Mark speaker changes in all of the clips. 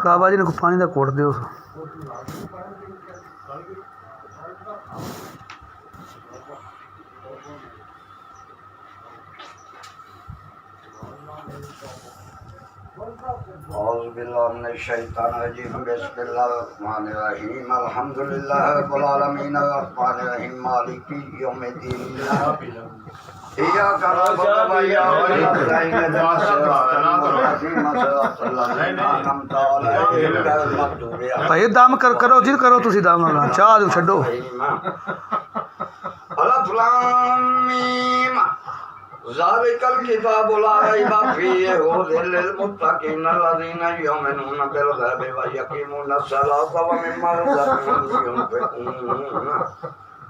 Speaker 1: बाबा जी ने पानी का कोट दो।
Speaker 2: बिस्मिल्लाहिर्रहमानिर्रहीम अल्हम्दुलिल्लाहि रब्बिल आलमीन अर्रहमानिर्रहीम मालिकि यौमिद्दीन इय्याका नअबुदु व इय्याका नस्तईन इहदिनास सिरातल मुस्तकीम सिरातल लज़ीना अनअमता अलैहिम गैरिल मग़दूबि अलैहिम।
Speaker 1: भाई दाम करो जी करो तुसी दाम ना चाह दो छड्डो।
Speaker 2: अलिफ लाम मीम ज़ालिकल किताबु ला रैब फ़ीहि हुदल लिल मुत्तक़ीन अल्लज़ीना युमिनूना बिल ग़ैबि व यक़ीमूना अस्सलाता व मिम्मा रज़क़नाहुम युनफ़िक़ून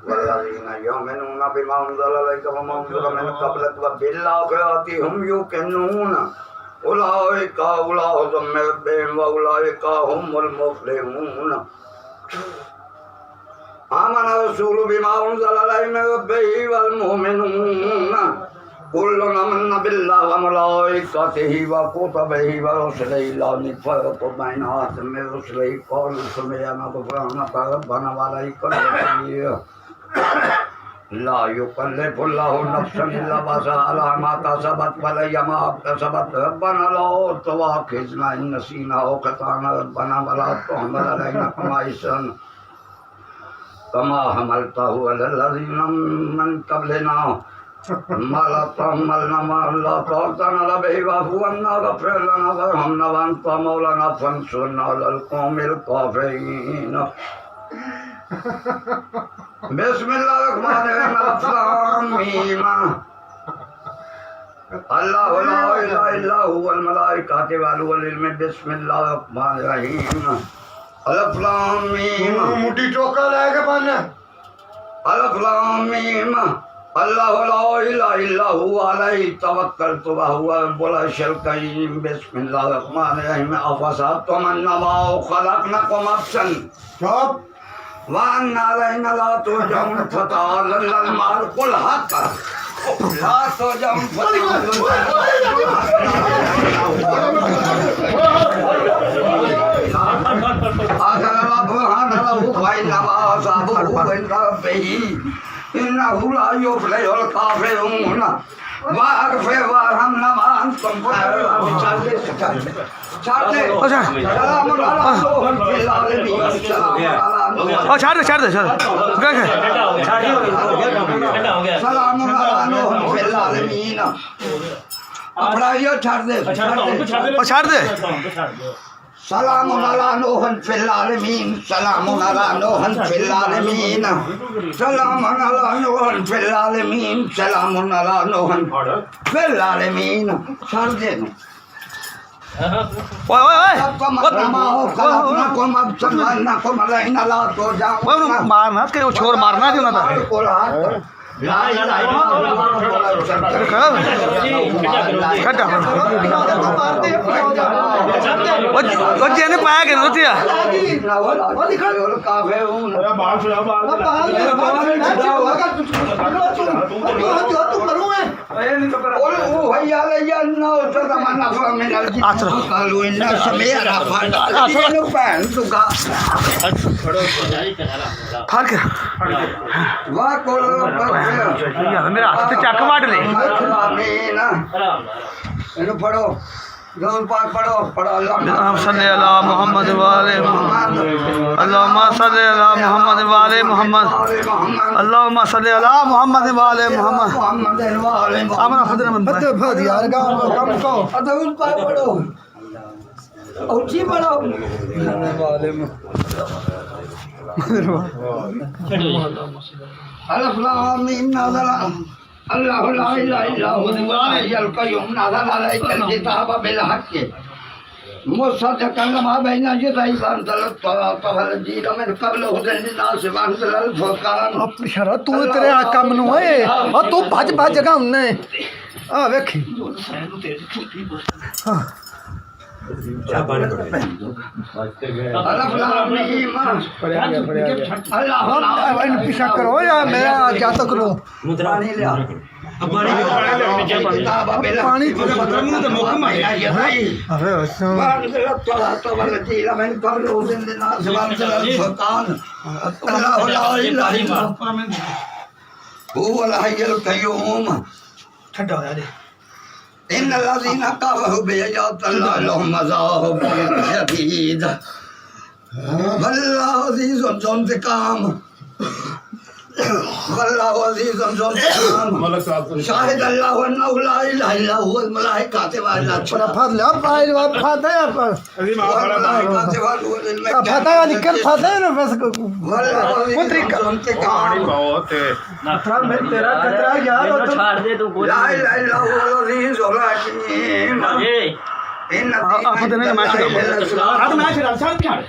Speaker 2: वल्लज़ीना युमिनूना बिमा उन्ज़िला इलैका व मा उन्ज़िला मिन क़ब्लिक व बिल आख़िरति हुम युक़िनून उलाइका औला हुदाम मिन रब्बिहिम व उलाइका हुमुल मुफ़्लिहून। आमन रसूलु बिमा उन्ज़िला इलैहि मिन रब्बिहि वल मुमिनून कुल्लुन आमन्ना बिल्लाहि व मलाइकतिहि व कुतुबिहि व रुसुलिहि ला नुफ़र्रिक़ु बैना अहदिन मिन रुसुलिहि क़ालू समिअना ग़ुफ़्रानक रब्बना व इलैकल मसीर। ला युकल्लिफ़ुल्लाहु नफ़्सन इल्ला वुसअहा लहा मा कसबत व अलैहा मा इक्तसबत रब्बना ला तुआख़िज़ना इन नसीना औ अख़्तअना रब्बना व ला तुहमिल अलैना कमा हमलतहु अलल लज़ीना मिन क़ब्लिना मा ला तहमलना मा ला ताक़तना बिहि वाफ़ु अन्ना वग़फ़िर लना वरहमना व अन्त मौलाना फंसुरना अलल क़ौमिल काफ़िरीन। बिस्मिल्लाहिर्रहमानिर्रहीम अलिफ लाम मीम अल्लाहु ला इलाहा इल्ला हुवल मलाइकतु वल उलुल इल्म। बिस्मिल्लाहिर्रहमानिर्रहीम अलिफ लाम मीम
Speaker 3: मुट्ठी चौका लेके बन
Speaker 2: अलिफ लाम मीम अल्लाहु ला इलाहा इल्ला हुवा अलैहि तवक्कलतु व हुवा रब्बुल अर्शिल करीम। बिस्मिल्लाहिर्रहमानिर्रहीम अफ़हसिबतुम अन्नमा ख़लक़नाकुम अबसन
Speaker 3: चुप
Speaker 2: व अन्ना अलैना ला तुरजऊन फ़तअल्लाल मालिकुल हक़ ला तुरजऊन इन्नहु ला युफ़्लिहुल काफ़िरून वाग़फ़िर वरहमना व अंतुम
Speaker 1: छाड़ दे
Speaker 2: सलामुन अला नूहन फिल आलमीन सलामुन अला नूहन फिल आलमीन सलामुन अला नूहन फिल आलमीन सलामुन अला नूहन फिल आलमीन। छोड़ दे
Speaker 1: मारना के छोर मारना क्यों ना था जेने पाया के नोतिया मेरा हाथ से चक मार ले
Speaker 2: पढ़ो पढ़ो पढ़ो
Speaker 1: अल्लाहुम्मा सल्ली अला मुहम्मद व आले मुहम्मद अल्लाहुम्मा सल्ली अला मुहम्मद व आले मुहम्मद अल्लाहुम्मा सल्ली अला मुहम्मद व आले मुहम्मद आमना फदर मन
Speaker 3: बहुत यार का कम को
Speaker 2: अदउल पाक पढ़ो ऊंची पढ़ो अलिफ लाम मीम नज़ला अल्लाहु ला इलाहा इल्ला हुवल हय्युल क़य्यूम नज़ला अलैकल किताब बिल हक़्क़ मुसद्दिक़न लिमा बैना यदैहि व अंज़ला तौरात वल इंजील मिन क़ब्ल हुदल लिन्नास व अंज़ला अल फुरक़ान।
Speaker 3: अपनी शरा तू तेरे काम नु है आ तू भज भज जगह ने आ वेखी हां पीछा करो या मेरा क्या तो करो पानी
Speaker 2: إن الذين كفروا بآيات الله لهم عذاب شديد والله عزيز ذو انتقام والله عزيز ذو انتقام شاهد الله أنه لا إله إلا هو الملائكة والناس
Speaker 3: فضل فضل
Speaker 2: والملائكة
Speaker 3: فضل निकल फटे ना बस
Speaker 2: والله عزيز ذو انتقام
Speaker 3: तेरा खतरा यार
Speaker 4: छोड़ दे तू बोल
Speaker 2: لا إله إلا هو العزيز الحكيم إن الذين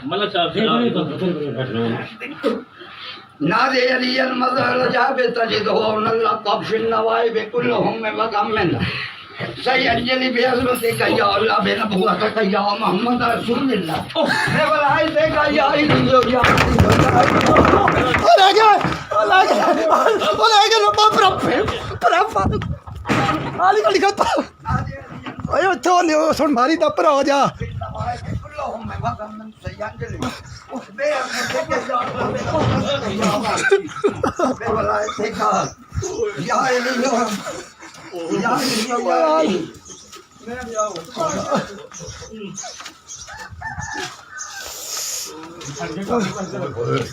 Speaker 4: मतलब
Speaker 2: نادي علي المظهر جاب تجده من اللقب في النوائب كلهم مقام منه سيجلي بعظمتك يا الله بنبوتك يا محمد رسول الله بولايتك يا إلهي
Speaker 3: आली गली का ओए तो ले सुन मारी दा पर आ जा
Speaker 2: كلهم مقام من سيجلي بولايتك يا إلهي يا إلهي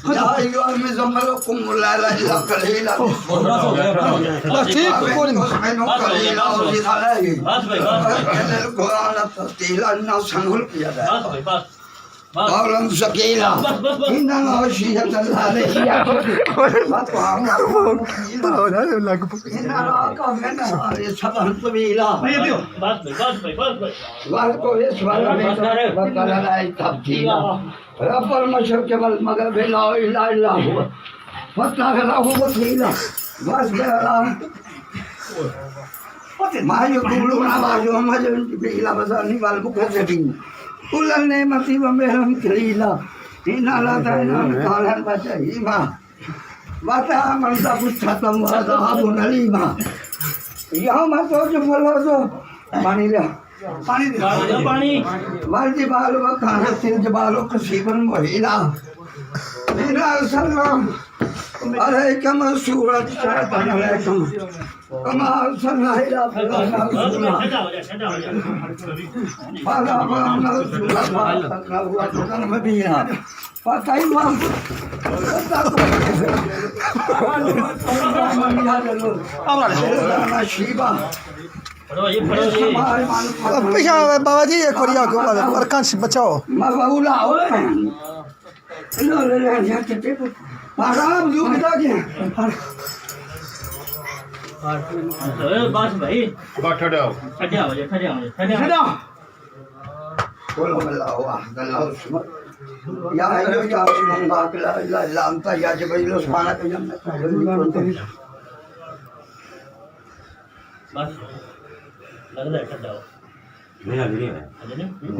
Speaker 2: يا أيها المزمركم لا إله إلا قليلا
Speaker 3: बस ठीक कोई
Speaker 2: منه قليلا وزد عليه
Speaker 4: बस भाई
Speaker 2: إن القرآن ترتيلا الناس هنقول يا
Speaker 4: बस भाई बस
Speaker 2: قولا ثقيلا إن غشية عليه إن راك من نهار سبحا طويلا
Speaker 4: बस भाई
Speaker 2: والكو يسوى وقال لا تبتيلا رب المشرق والمغرب لا إله إلا هو فاتخذه وكيلا واصبر ما يقولون بعضهم جبريل بصرني والمكذبين كل النعمة ومهرم كليلا إن لا تعلم قالا فجهيما وتعمل تفتة وعذاب أليما يوم ترجف الأرض पानी ले
Speaker 4: पानी
Speaker 2: والجبال وكانت الجبال كثيبا مهيلا إنا أرسلنا عليكم رسولا شاهدا عليكم كما أرسلنا إلى فرعون رسولا فأخذنا رسولا فأخذناه أخذا مبينا فكيف شيبا
Speaker 3: पीछा बाबा जी एक और आगे वाले अरकान से बचाओ
Speaker 2: मगौला हो लो ले ले यहाँ के टेप आराम जो कितना के
Speaker 4: बस भाई
Speaker 1: ठहराओ
Speaker 4: ठंडा
Speaker 2: قل هو الله احد الله الصمد يا ايها يا من لا اله الا انت يا جبريل سبحانك يا
Speaker 4: बस लग रहा है ठंडा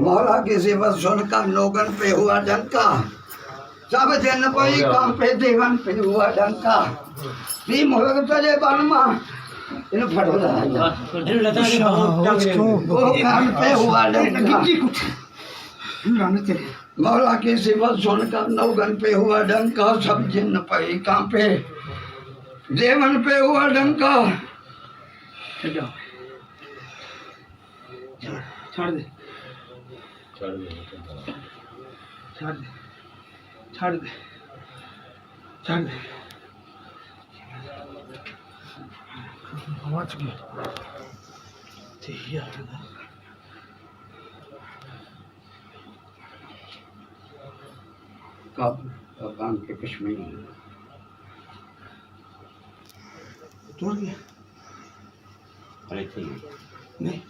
Speaker 2: मौला की सेवा सुनकर लोगन पे हुआ डंका सब जन कोई काम पे देवन पे हुआ डंका भी मोहर तले बनमा इन फटोला वो काम पे हुआ डंका मौला की सेवा सुनकर लोगन पे हुआ डंका सब जिन पे काम पे देवन पे हुआ डंका
Speaker 1: छोड़ दे
Speaker 2: काम के कश्मीर
Speaker 1: तोड़ दिया नहीं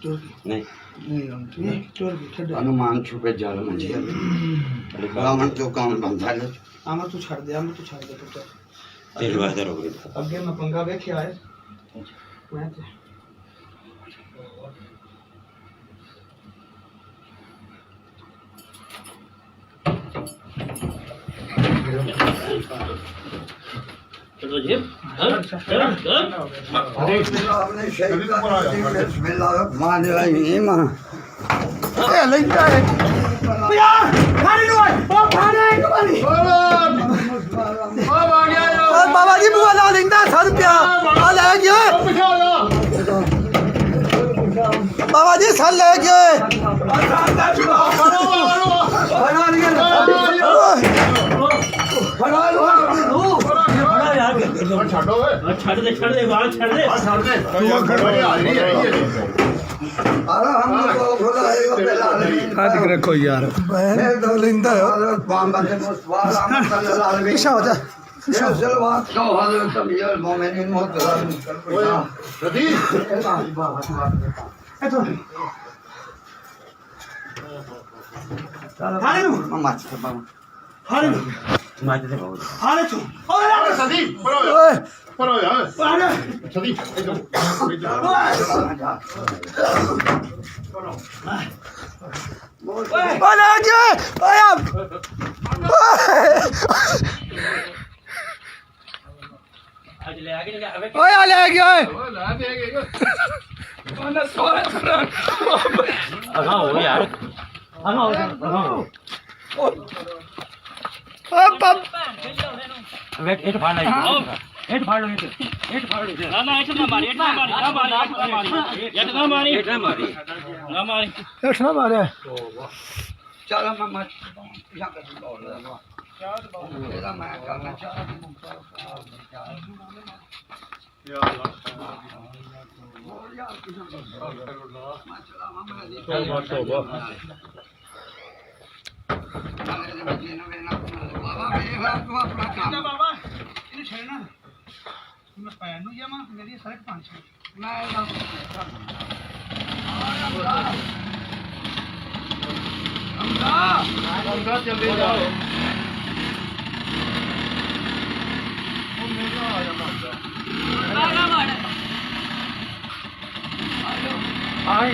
Speaker 1: तोड़ दिया
Speaker 2: नहीं
Speaker 1: नहीं तोड़ दिया ठंडा
Speaker 2: अनुमान छुपे जाल में रावण तो काम बंधा ले
Speaker 1: आमा तू छाड़ दे पुत्र
Speaker 2: तेल बाजार हो गई
Speaker 1: अगे मैं पंगा वेख्या है मैं ते
Speaker 4: चलो जी धर धर धर
Speaker 2: अपने शैतान बिस्मिल्लाहिर्रहमानिर्रहीम
Speaker 3: ਇਹ ਲੈਂਦਾ ਹੈ ਯਾਰ ਖਾਣੇ ਨੂੰ ਆਏ ਉਹ ਖਾਣੇ ਕਮਾਲੀ ਬਾਬਾ ਜੀ ਬੁਆ ਲਾ ਲੈਂਦਾ 100 ਰੁਪਿਆ ਆ ਲੈ ਗਿਆ ਬਾਬਾ ਜੀ ਸਰ ਲੈ ਗਏ
Speaker 4: छड़ दे बाल छड़ दे
Speaker 1: हाथ रखो यार
Speaker 3: ਲੈਂਦਾ ਪਿਛਾ ਹੋ ਜਾ ਓਏ ਓ ਲੈ ਗਿਆ ਓਏ
Speaker 4: आज ले आगे ले अबे
Speaker 3: ਓਏ ਆ ਲੈ ਗਿਆ
Speaker 4: अगा हो यार अगा हो
Speaker 3: ਓ ਪਪ
Speaker 4: वेट एट फाड़ लो एट फाड़ लो एट फाड़ लो ना एट ना मारी एट ना मारी एट ना मारी
Speaker 3: ਇਸ ਨਾ ਮਾਰਿਆ
Speaker 2: चलो मैं मत यहाँ कर मैं करना
Speaker 1: बाबा इन्हें छेड़ना मैं पैर नू जावां मेरी सड़क 5 मैं जल्दी जाओ
Speaker 4: आई